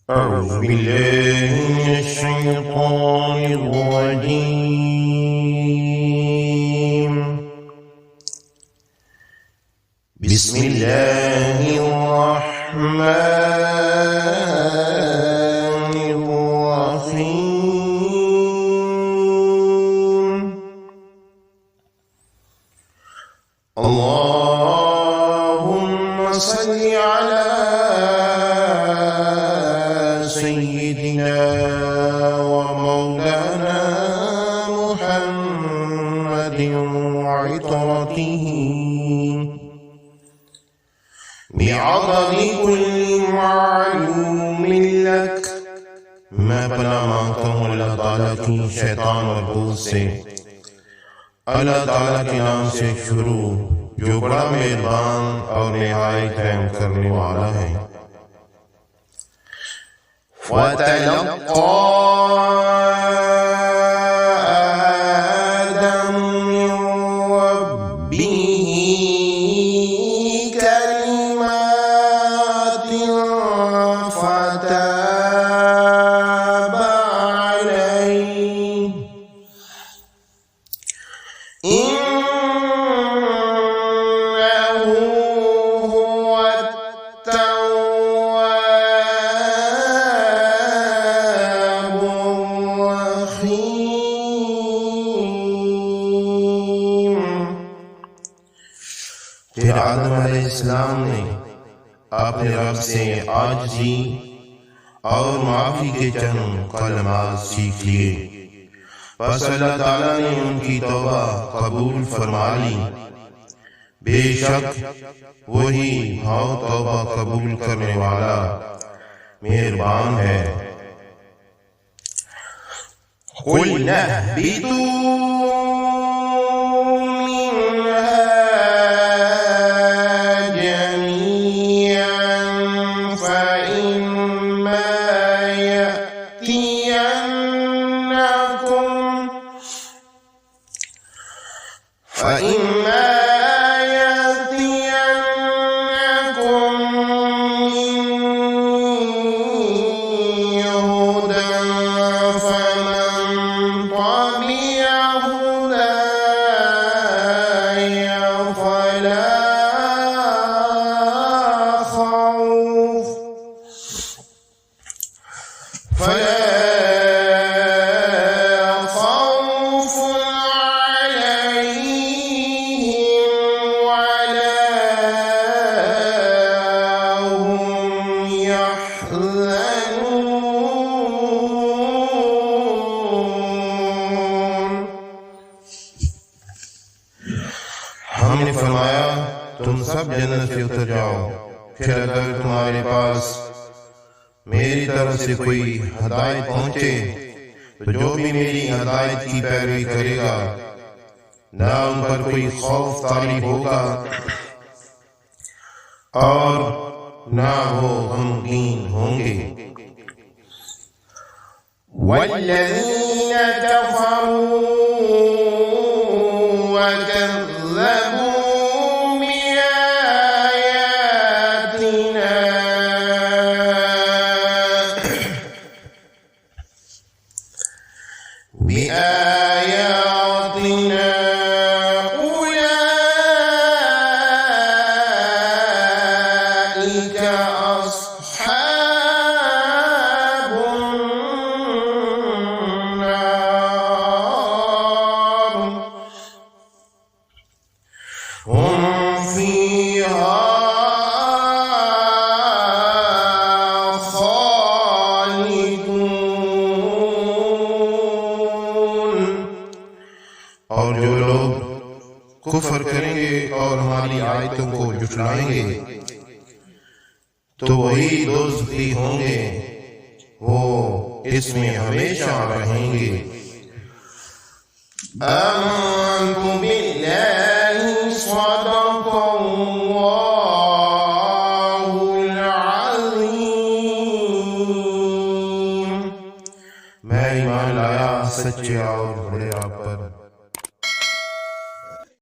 أعوذ بالله من الشيطان الرجيم. بسم الله الرحمن الرحيم. اللهم صل على سيدنا ومولانا محمد وعطرته بعدد كل معلوم لك. मैं पनाह मांगता हूँ अल्लाह ताला की शैतान और भूत से। अल्लाह ताला के नाम से शुरू जो बड़ा मेहरबान और निहायत रहम करने वाला है। फ़तलक़्क़ा आदम मिन रब्बिही कलिमातिन फ़ताब अलैहि इन्नहु हुवत तव्वाबुर रहीम। फिर आदम अलैहिस्सलाम ने अपने रब से आजिज़ी और माफ़ी के चंद कलमात सीख लिए। बस अल्लाह ताला ने उनकी तौबा कबूल फरमा ली। बेशक वही तौबा कबूल करने वाला मेहरबान है। क़ुल्ना इहबितू मिन्हा जमीअन फ़इम्मा यअतियन्नकुम मिन्नी हुदन फमन तबिअ हुदाय फला खौफ़ अलैहिम वला हुम यहज़नून। हमने फरमाया तुम सब जन्नत से उतर जाओ। फिर अगर तुम्हारे पास मेरी तरफ से कोई हदायत पहुंचे तो जो भी मेरी हदायत की पैरवी करेगा ना उन पर कोई खौफ तारी होगा और ना वो गमगीन होंगे। वल्लज़ीन कफ़रू वकज़्ज़बू بآياتنا أولئك أصحاب النار هم فيها और जो लोग कुफ्र करेंगे और हमारी आयतों को झुठलाएंगे तो वही दोज़खी होंगे, वो इसमें हमेशा रहेंगे। आमनतु बिल्लाहि सदक़ल्लाहुल अज़ीम। मैं ईमान लाया सच्चे और